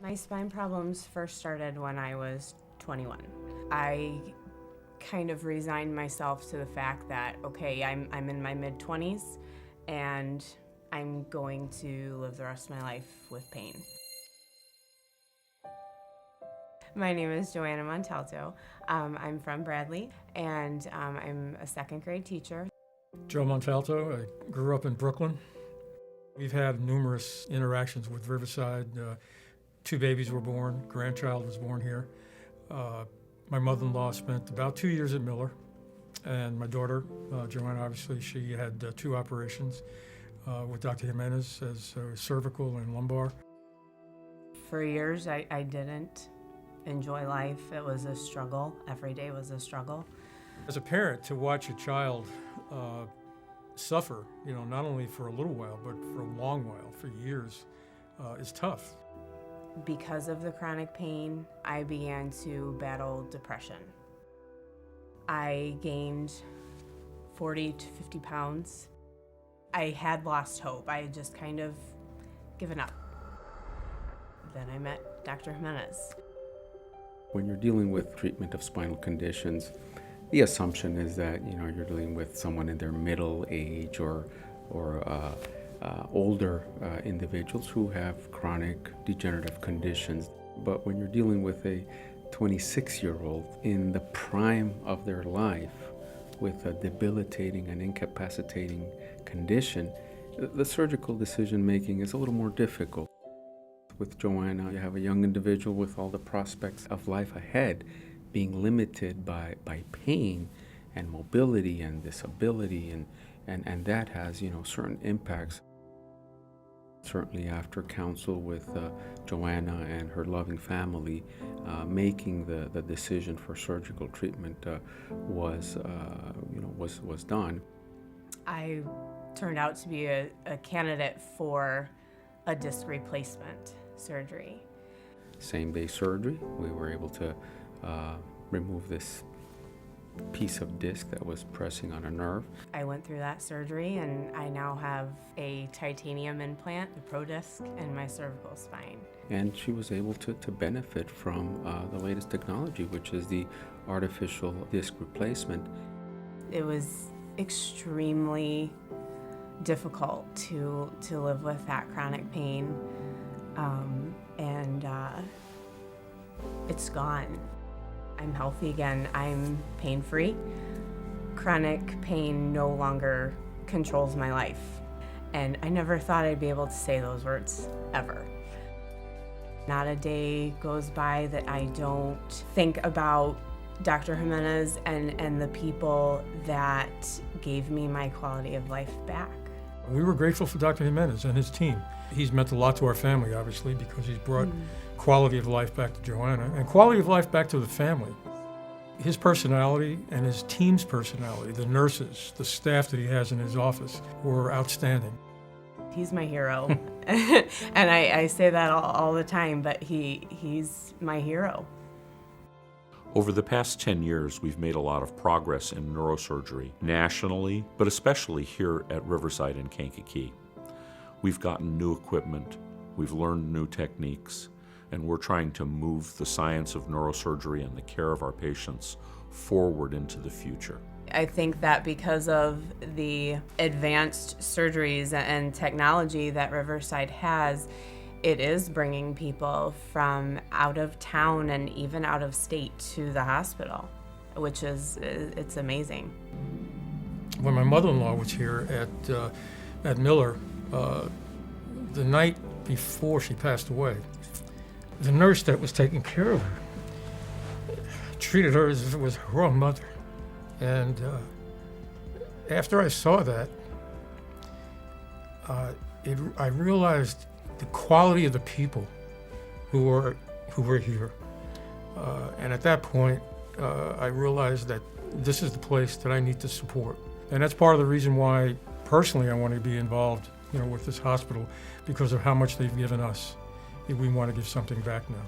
My spine problems first started when I was 21. I kind of resigned myself to the fact that, okay, I'm in my mid-20s and I'm going to live the rest of my life with pain. My name is Joanna Montalto. I'm from Bradley, and I'm a second grade teacher. Joe Montalto. I grew up in Brooklyn. We've had numerous interactions with Riverside. 2 babies were born. Grandchild was born here. My mother-in-law spent about 2 years at Miller, and my daughter, Joanna, obviously, she had 2 operations with Dr. Jimenez as cervical and lumbar. For years, I didn't enjoy life. It was a struggle. Every day was a struggle. As a parent, to watch a child suffer, not only for a little while, but for a long while, for years, is tough. Because of the chronic pain, I began to battle depression. I gained 40 to 50 pounds. I had lost hope. I had just kind of given up. Then I met Dr. Jimenez. When you're dealing with treatment of spinal conditions, the assumption is that you're dealing with someone in their middle age or older individuals who have chronic degenerative conditions. But when you're dealing with a 26-year-old in the prime of their life with a debilitating and incapacitating condition, the surgical decision making is a little more difficult. With Joanna, you have a young individual with all the prospects of life ahead being limited by pain and mobility and disability, and that has certain impacts. Certainly after counsel with Joanna and her loving family, making the decision for surgical treatment was done. I turned out to be a candidate for a disc replacement surgery. Same-day surgery, we were able to remove this piece of disc that was pressing on a nerve. I went through that surgery and I now have a titanium implant, the Pro Disc, in my cervical spine. And she was able to benefit from the latest technology, which is the artificial disc replacement. It was extremely difficult to live with that chronic pain, and it's gone. I'm healthy again. I'm pain-free. Chronic pain no longer controls my life. And I never thought I'd be able to say those words, ever. Not a day goes by that I don't think about Dr. Jimenez and the people that gave me my quality of life back. We were grateful for Dr. Jimenez and his team. He's meant a lot to our family, obviously, because he's brought quality of life back to Joanna and quality of life back to the family. His personality and his team's personality, the nurses, the staff that he has in his office, were outstanding. He's my hero. And I say that all the time, but he's my hero. Over the past 10 years, we've made a lot of progress in neurosurgery nationally, but especially here at Riverside and Kankakee. We've gotten new equipment, we've learned new techniques, and we're trying to move the science of neurosurgery and the care of our patients forward into the future. I think that because of the advanced surgeries and technology that Riverside has, it is bringing people from out of town and even out of state to the hospital, which it's amazing. When my mother-in-law was here at Miller, the night before she passed away, the nurse that was taking care of her treated her as if it was her own mother. And after I saw that, I realized the quality of the people who were here. And at that point, I realized that this is the place that I need to support. And that's part of the reason why, personally, I want to be involved with this hospital, because of how much they've given us. We want to give something back now.